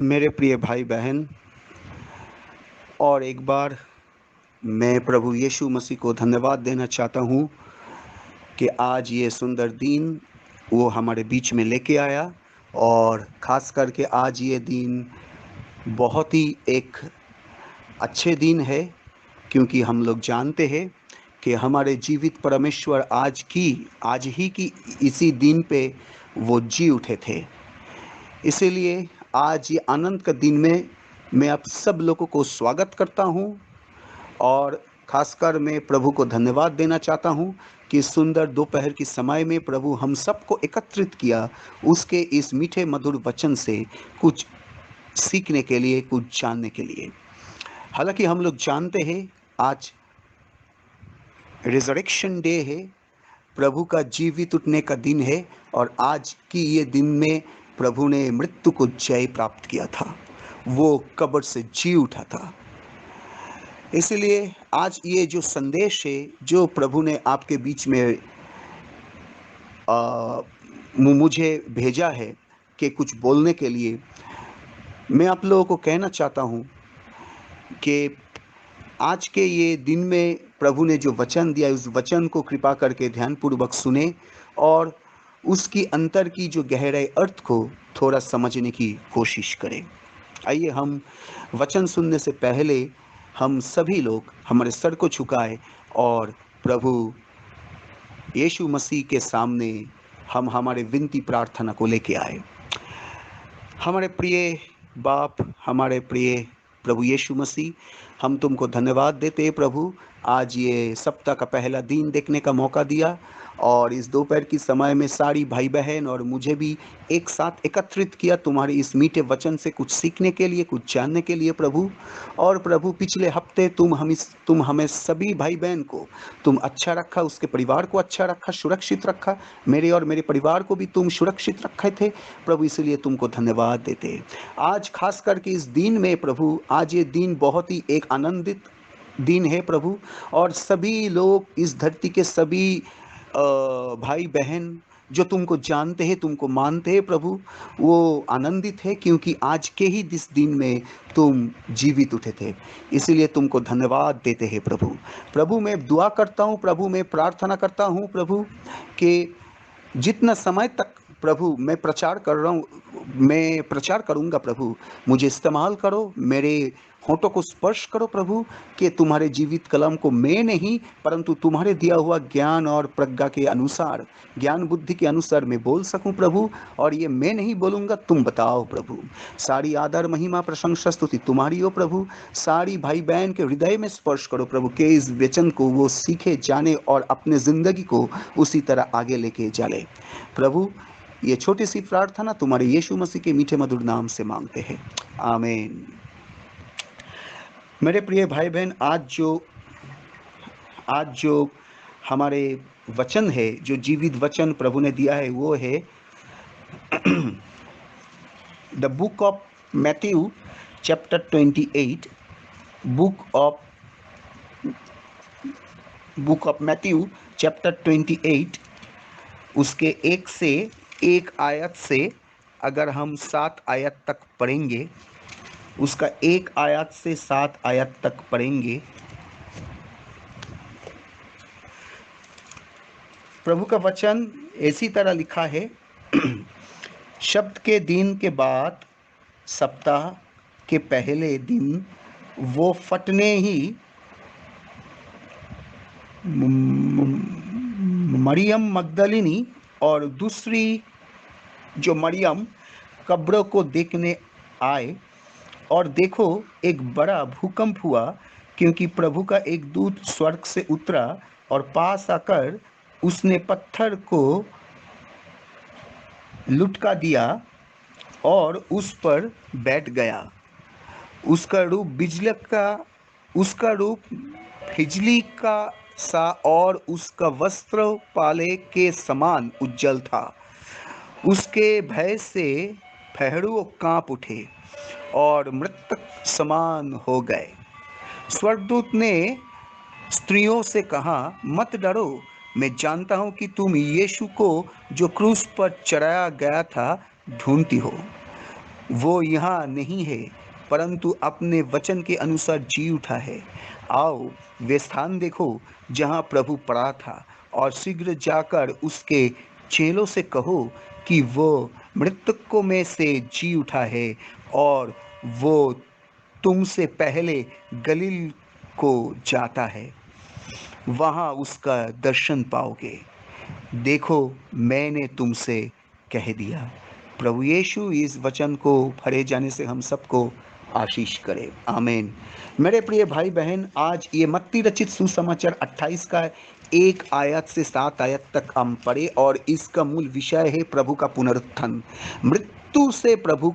मेरे प्रिय भाई बहन, और एक बार मैं प्रभु यीशु मसीह को धन्यवाद देना चाहता हूँ कि आज ये सुंदर दिन वो हमारे बीच में लेके आया। और ख़ास करके आज ये दिन बहुत ही एक अच्छे दिन है, क्योंकि हम लोग जानते हैं कि हमारे जीवित परमेश्वर आज ही की इसी दिन पे वो जी उठे थे। इसीलिए आज ये आनंद का दिन में मैं आप सब लोगों को स्वागत करता हूँ, और खासकर मैं प्रभु को धन्यवाद देना चाहता हूँ कि सुंदर दोपहर के समय में प्रभु हम सबको एकत्रित किया उसके इस मीठे मधुर वचन से कुछ सीखने के लिए, कुछ जानने के लिए। हालांकि हम लोग जानते हैं आज रिजरेक्शन डे है, प्रभु का जीवित उठने का दिन है, और आज की ये दिन में प्रभु ने मृत्यु को जय प्राप्त किया था, वो कब्र से जी उठा था। इसलिए आज ये जो संदेश है जो प्रभु ने आपके बीच में मुझे भेजा है कि कुछ बोलने के लिए, मैं आप लोगों को कहना चाहता हूँ कि आज के ये दिन में प्रभु ने जो वचन दिया है उस वचन को कृपा करके ध्यानपूर्वक सुने और उसकी अंतर की जो गहराई अर्थ को थोड़ा समझने की कोशिश करें। आइए हम वचन सुनने से पहले हम सभी लोग हमारे सर को झुकाएं और प्रभु यीशु मसीह के सामने हम हमारे विनती प्रार्थना को लेके आए। हमारे प्रिय बाप, हमारे प्रिय प्रभु यीशु मसीह, हम तुमको धन्यवाद देते हैं प्रभु, आज ये सप्ताह का पहला दिन देखने का मौका दिया, और इस दोपहर की समय में सारी भाई बहन और मुझे भी एक साथ एकत्रित किया तुम्हारे इस मीठे वचन से कुछ सीखने के लिए, कुछ जानने के लिए प्रभु। और प्रभु पिछले हफ्ते तुम हमें सभी भाई बहन को तुम अच्छा रखा, उसके परिवार को अच्छा रखा, सुरक्षित रखा, मेरे और मेरे परिवार को भी तुम सुरक्षित रखे थे प्रभु, इसलिए तुमको धन्यवाद देते हैं। आज खास करके इस दिन में प्रभु, आज ये दिन बहुत ही एक आनंदित दिन है प्रभु, और सभी लोग इस धरती के सभी भाई बहन जो तुमको जानते हैं, तुमको मानते हैं प्रभु, वो आनंदित है क्योंकि आज के ही इस दिन में तुम जीवित उठे थे, इसलिए तुमको धन्यवाद देते हैं प्रभु। प्रभु मैं दुआ करता हूँ, प्रभु मैं प्रार्थना करता हूँ प्रभु कि जितना समय तक प्रभु मैं प्रचार कर रहा हूँ, मैं प्रचार करूँगा प्रभु, मुझे इस्तेमाल करो, मेरे होठों को स्पर्श करो प्रभु, कि तुम्हारे जीवित कलम को मैं नहीं परंतु तुम्हारे दिया हुआ ज्ञान और प्रज्ञा के अनुसार, ज्ञान बुद्धि के अनुसार मैं बोल सकूं प्रभु। और ये मैं नहीं बोलूँगा, तुम बताओ प्रभु। सारी आदर महिमा प्रशंसा स्तुति तुम्हारी हो प्रभु। सारी भाई बहन के हृदय में स्पर्श करो प्रभु, के इस वचन को वो सीखे, जाने और अपने ज़िंदगी को उसी तरह आगे लेके चले प्रभु। ये छोटी सी प्रार्थना तुम्हारे यीशु मसीह के मीठे मधुर नाम से मांगते हैं, आमीन। मेरे प्रिय भाई बहन, आज जो हमारे वचन है, जो जीवित वचन प्रभु ने दिया है, वो है the book of Matthew chapter 28, book of Matthew chapter 28, उसके 1 आयत से अगर हम 7 आयत तक पढ़ेंगे, उसका 1 आयत से 7 आयत तक पढ़ेंगे। प्रभु का वचन इसी तरह लिखा है। शब्द के दिन के बाद सप्ताह के पहले दिन वो फटने ही मरियम मगदलिनी और दूसरी जो मरियम कब्रों को देखने आए, और देखो एक बड़ा भूकंप हुआ, क्योंकि प्रभु का एक दूत स्वर्ग से उतरा और पास आकर उसने पत्थर को लुढ़का दिया और उस पर बैठ गया। उसका रूप बिजली का सा और उसका वस्त्र पाले के समान उज्जवल था। उसके भय से पहाड़ कांप उठे और मृतक समान हो गए। स्वर्गदूत ने स्त्रियों से कहा, मत डरो, मैं जानता हूं कि तुम यीशु को जो क्रूस पर चढ़ाया गया था ढूंढती हो। वो यहाँ नहीं है, परंतु अपने वचन के अनुसार जी उठा है। आओ वे स्थान देखो जहाँ प्रभु पड़ा था, और शीघ्र जाकर उसके चेलों से कहो कि वो मृतकों में से जी उठा है, और वो तुमसे पहले गलील को जाता है, वहाँ उसका दर्शन पाओगे। देखो, मैंने तुमसे कह दिया। प्रभु यीशु इस वचन को पढ़े जाने से हम सबको आशीष करे। आमीन। मेरे प्रिय भाई बहन, आज ये मत्ती रचित सुसमाचार 28 का 1 आयत से 7 आयत तक हम पढ़े, और इसका मूल विषय है प्रभु का पुनरुत्थान। मृत्यु से प्रभु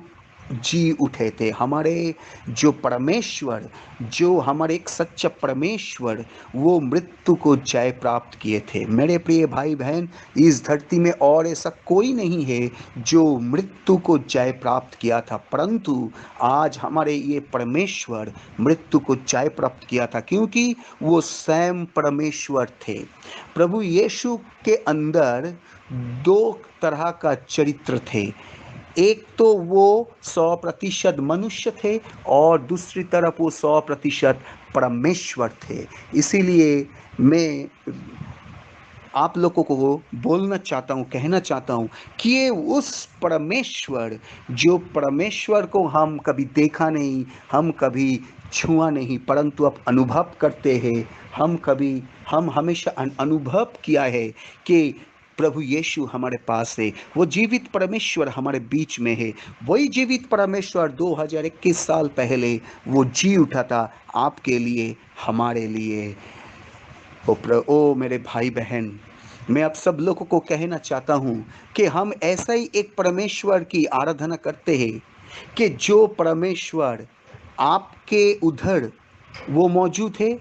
जी उठे थे। हमारे जो परमेश्वर, जो हमारे एक सच्चा परमेश्वर, वो मृत्यु को जय प्राप्त किए थे। मेरे प्रिय भाई बहन, इस धरती में और ऐसा कोई नहीं है जो मृत्यु को जय प्राप्त किया था, परंतु आज हमारे ये परमेश्वर मृत्यु को जय प्राप्त किया था, क्योंकि वो स्वयं परमेश्वर थे। प्रभु यीशु के अंदर दो तरह का चरित्र थे। एक तो वो 100% मनुष्य थे, और दूसरी तरफ वो 100% परमेश्वर थे। इसीलिए मैं आप लोगों को बोलना चाहता हूँ, कहना चाहता हूँ कि ये उस परमेश्वर, जो परमेश्वर को हम कभी देखा नहीं, हम कभी छुआ नहीं, परंतु अब अनुभव करते हैं। हम हमेशा अनुभव किया है कि प्रभु यीशु हमारे पास है। वो जीवित परमेश्वर हमारे बीच में है। वही जीवित परमेश्वर 2021 साल पहले वो जी उठा था, आपके लिए, हमारे लिए। ओ मेरे भाई बहन, मैं आप सब लोगों को कहना चाहता हूँ कि हम ऐसा ही एक परमेश्वर की आराधना करते हैं, कि जो परमेश्वर आपके उधर वो मौजूद है,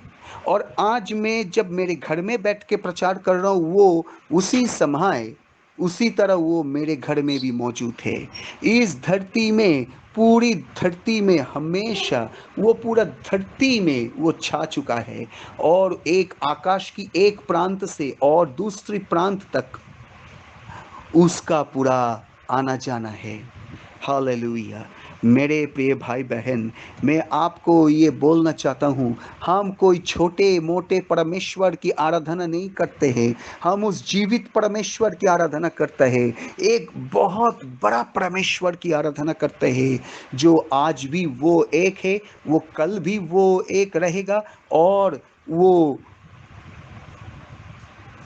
और आज मैं जब मेरे घर में बैठ के प्रचार कर रहा हूँ, वो उसी समय, उसी तरह वो मेरे घर में भी मौजूद है। इस धरती में, पूरी धरती में हमेशा वो पूरा धरती में वो छा चुका है, और एक आकाश की एक प्रांत से और दूसरी प्रांत तक उसका पूरा आना जाना है। हालेलुया। मेरे प्रिय भाई बहन, मैं आपको ये बोलना चाहता हूँ, हम कोई छोटे मोटे परमेश्वर की आराधना नहीं करते हैं, हम उस जीवित परमेश्वर की आराधना करते हैं। एक बहुत बड़ा परमेश्वर की आराधना करते हैं, जो आज भी वो एक है, वो कल भी वो एक रहेगा, और वो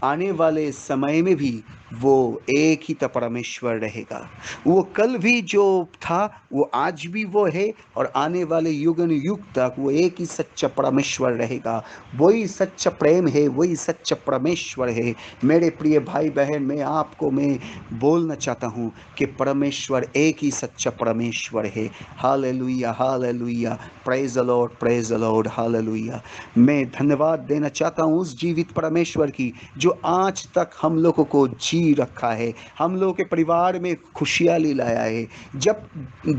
आने वाले समय में भी वो एक ही परमेश्वर रहेगा। वो कल भी जो था, वो आज भी वो है, और आने वाले युगन युग तक वो एक ही सच्चा परमेश्वर रहेगा। वही सच्चा प्रेम है, वही सच्चा परमेश्वर है। मेरे प्रिय भाई बहन, मैं बोलना चाहता हूँ कि परमेश्वर एक ही सच्चा परमेश्वर है। Hallelujah, hallelujah, praise the Lord, praise the Lord, hallelujah. मैं धन्यवाद देना चाहता हूँ उस जीवित परमेश्वर की, जो आज तक हम लोगों को जी रखा है, हम लोगों के परिवार में खुशहाली लाया है। जब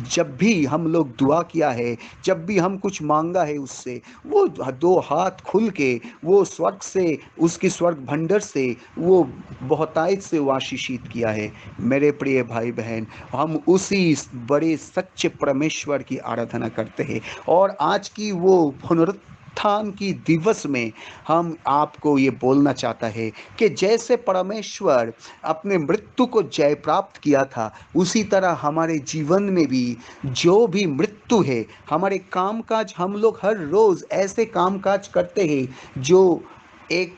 जब भी हम लोग दुआ किया है, जब भी हम कुछ मांगा है उससे, वो दो हाथ खुल के वो स्वर्ग से, उसकी स्वर्ग भंडार से वो बहुतायत से वो आशीषित किया है। मेरे प्रिय भाई बहन, हम उसी बड़े सच्चे परमेश्वर की आराधना करते हैं, और आज की वो पुनरुत्थान की दिवस में हम आपको ये बोलना चाहता है कि जैसे परमेश्वर अपने मृत्यु को जय प्राप्त किया था, उसी तरह हमारे जीवन में भी जो भी मृत्यु है, हमारे कामकाज, हम लोग हर रोज ऐसे कामकाज करते हैं जो एक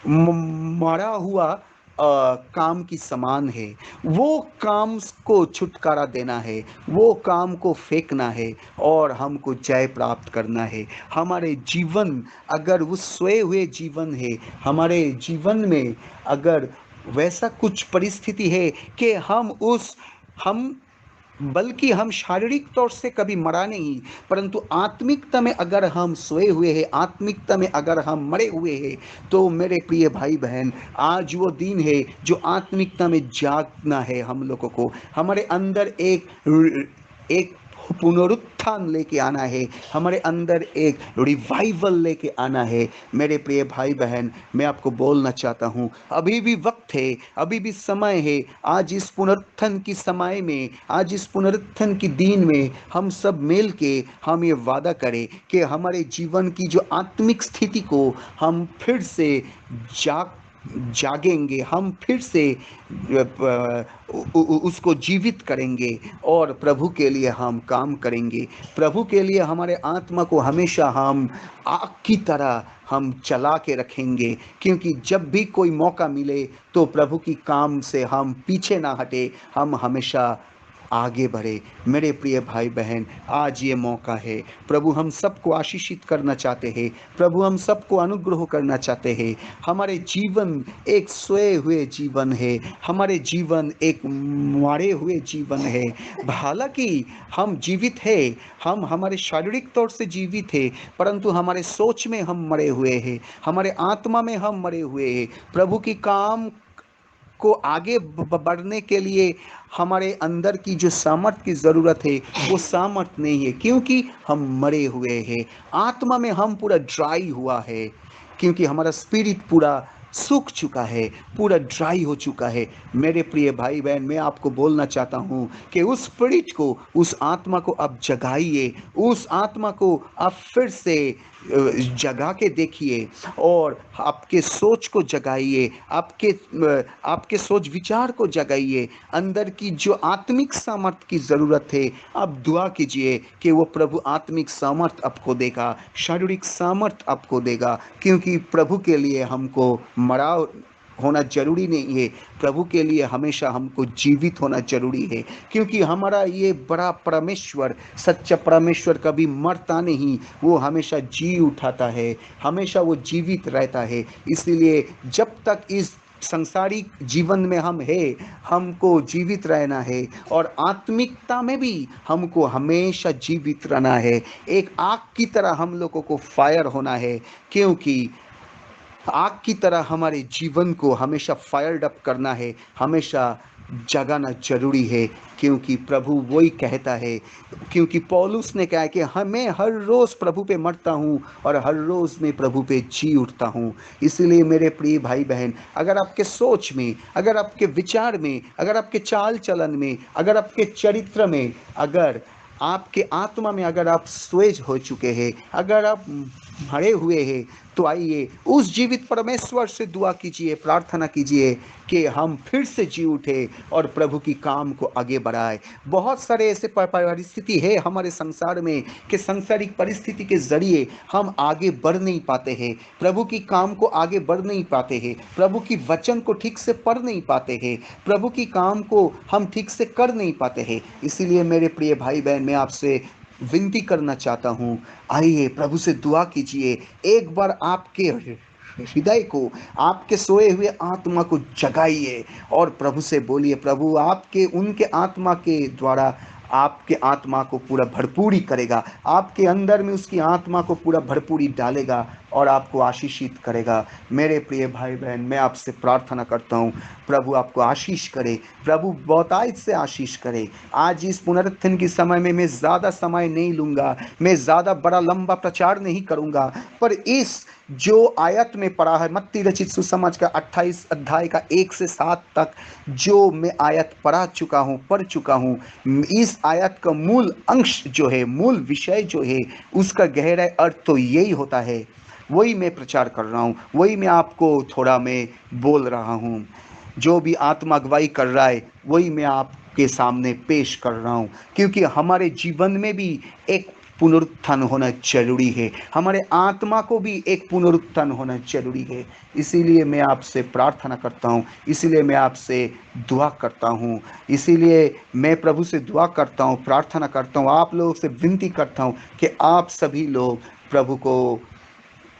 मरा हुआ काम की समान है। वो काम को छुटकारा देना है, वो काम को फेंकना है, और हमको जय प्राप्त करना है। हमारे जीवन, अगर वो सोए हुए जीवन है, हमारे जीवन में अगर वैसा कुछ परिस्थिति है कि हम बल्कि हम शारीरिक तौर से कभी मरा नहीं, परंतु आत्मिकता में अगर हम सोए हुए हैं, आत्मिकता में अगर हम मरे हुए हैं, तो मेरे प्रिय भाई बहन, आज वो दिन है जो आत्मिकता में जागना है। हम लोगों को हमारे अंदर एक पुनरुत्थान लेके आना है, हमारे अंदर एक रिवाइवल लेके आना है। मेरे प्रिय भाई बहन, मैं आपको बोलना चाहता हूँ, अभी भी वक्त है, अभी भी समय है। आज इस पुनरुत्थान की समय में, आज इस पुनरुत्थान की दिन में हम सब मिल के हम ये वादा करें कि हमारे जीवन की जो आत्मिक स्थिति को हम फिर से जागेंगे, हम फिर से उसको जीवित करेंगे और प्रभु के लिए हम काम करेंगे। प्रभु के लिए हमारे आत्मा को हमेशा हम आग की तरह हम चला के रखेंगे, क्योंकि जब भी कोई मौका मिले तो प्रभु की काम से हम पीछे ना हटे, हम हमेशा आगे बढ़े। मेरे प्रिय भाई बहन, आज ये मौका है। प्रभु हम सबको आशीषित करना चाहते हैं, प्रभु हम सबको अनुग्रह करना चाहते हैं। हमारे जीवन एक सोए हुए जीवन है, हमारे जीवन एक मरे हुए जीवन है। हालांकि हम जीवित है, हम हमारे शारीरिक तौर से जीवित है, परंतु हमारे सोच में हम मरे हुए हैं, हमारे आत्मा में हम मरे हुए हैं। प्रभु की काम को आगे बढ़ने के लिए हमारे अंदर की जो सामर्थ की ज़रूरत है वो सामर्थ नहीं है, क्योंकि हम मरे हुए हैं। आत्मा में हम पूरा ड्राई हुआ है, क्योंकि हमारा स्पिरिट पूरा सूख चुका है, पूरा ड्राई हो चुका है। मेरे प्रिय भाई बहन, मैं आपको बोलना चाहता हूँ कि उस स्पिरिट को, उस आत्मा को आप जगाइए, उस आत्मा को आप फिर से जगा के देखिए और आपके सोच को जगाइए, आपके सोच विचार को जगाइए। अंदर की जो आत्मिक सामर्थ्य की ज़रूरत है, आप दुआ कीजिए कि वो प्रभु आत्मिक सामर्थ्य आपको देगा, शारीरिक सामर्थ्य आपको देगा, क्योंकि प्रभु के लिए हमको मरा होना जरूरी नहीं है, प्रभु के लिए हमेशा हमको जीवित होना जरूरी है, क्योंकि हमारा ये बड़ा परमेश्वर, सच्चा परमेश्वर कभी मरता नहीं, वो हमेशा जी उठाता है, हमेशा वो जीवित रहता है। इसलिए जब तक इस संसारिक जीवन में हम है, हमको जीवित रहना है और आत्मिकता में भी हमको हमेशा जीवित रहना है। एक आग की तरह हम लोगों को फायर होना है, क्योंकि आग की तरह हमारे जीवन को हमेशा फायर्ड अप करना है, हमेशा जगाना जरूरी है, क्योंकि प्रभु वही कहता है, क्योंकि पौलुस ने कहा है कि मैं हर रोज़ प्रभु पे मरता हूँ और हर रोज़ मैं प्रभु पे जी उठता हूँ। इसलिए मेरे प्रिय भाई बहन, अगर आपके सोच में, अगर आपके विचार में, अगर आपके चाल चलन में, अगर आपके चरित्र में, अगर आपके आत्मा में अगर आप स्वेज हो चुके हैं, अगर आप मरे हुए हैं, तो आइए उस जीवित परमेश्वर से दुआ कीजिए, प्रार्थना कीजिए कि हम फिर से जी उठे और प्रभु की काम को आगे बढ़ाए। बहुत सारे ऐसे परिस्थिति है हमारे संसार में कि सांसारिक परिस्थिति के जरिए हम आगे बढ़ नहीं पाते हैं, प्रभु की काम को आगे बढ़ नहीं पाते हैं, प्रभु की वचन को ठीक से पढ़ नहीं पाते हैं, प्रभु की काम को हम ठीक से कर नहीं पाते हैं। इसीलिए मेरे प्रिय भाई बहन, मैं आपसे विनती करना चाहता हूँ, आइए प्रभु से दुआ कीजिए। एक बार आपके हृदय को, आपके सोए हुए आत्मा को जगाइए और प्रभु से बोलिए, प्रभु आपके उनके आत्मा के द्वारा आपके आत्मा को पूरा भरपूरी करेगा, आपके अंदर में उसकी आत्मा को पूरा भरपूरी डालेगा और आपको आशीषित करेगा। मेरे प्रिय भाई बहन, मैं आपसे प्रार्थना करता हूँ, प्रभु आपको आशीष करे, प्रभु बहुतायत से आशीष करे। आज इस पुनरुत्थान के समय में मैं ज़्यादा समय नहीं लूँगा, मैं ज़्यादा बड़ा लंबा प्रचार नहीं करूँगा, पर इस जो आयत में पढ़ा है, मत्ती रचित सुसमाचार का 28 अध्याय का 1 से 7 तक जो मैं आयत पढ़ चुका हूँ, इस आयत का मूल अंश जो है, मूल विषय जो है, उसका गहरा अर्थ तो यही होता है। वही मैं प्रचार कर रहा हूँ, वही मैं आपको थोड़ा मैं बोल रहा हूँ। जो भी आत्मा अगुवाई कर रहा है वही मैं आपके सामने पेश कर रहा हूँ, क्योंकि हमारे जीवन में भी एक पुनरुत्थान होना जरूरी है, हमारे आत्मा को भी एक पुनरुत्थान होना जरूरी है। इसीलिए मैं आपसे प्रार्थना करता हूँ, इसीलिए मैं आपसे दुआ करता हूँ, इसीलिए मैं प्रभु से दुआ करता हूँ, प्रार्थना करता हूँ, आप लोगों से विनती करता हूँ कि आप सभी लोग प्रभु को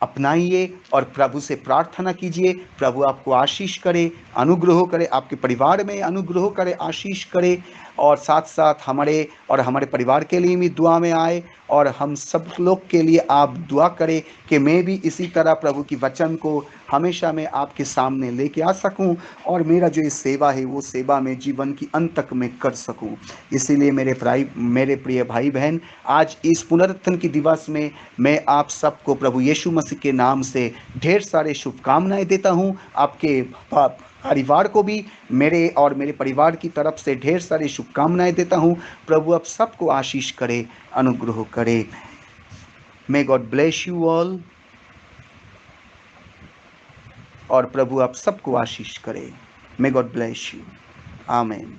अपनाइए और प्रभु से प्रार्थना कीजिए। प्रभु आपको आशीष करे, अनुग्रह करे, आपके परिवार में अनुग्रह करे, आशीष करे, और साथ साथ हमारे परिवार के लिए भी दुआ में आए, और हम सब लोग के लिए आप दुआ करें कि मैं भी इसी तरह प्रभु की वचन को हमेशा मैं आपके सामने लेके आ सकूं और मेरा जो ये सेवा है वो सेवा मैं जीवन की अंत तक मैं कर सकूं। इसीलिए मेरे प्रिय भाई बहन, आज इस पुनरुत्थान की दिवस में मैं आप सबको प्रभु यीशु मसीह के नाम से ढेर सारे शुभकामनाएं देता हूं। आपके परिवार को भी मेरे और मेरे परिवार की तरफ से ढेर सारी शुभकामनाएं देता हूं। प्रभु आप सबको आशीष करे, अनुग्रह करे। May God bless you all. और प्रभु आप सबको आशीष करे। May God bless you. आमीन।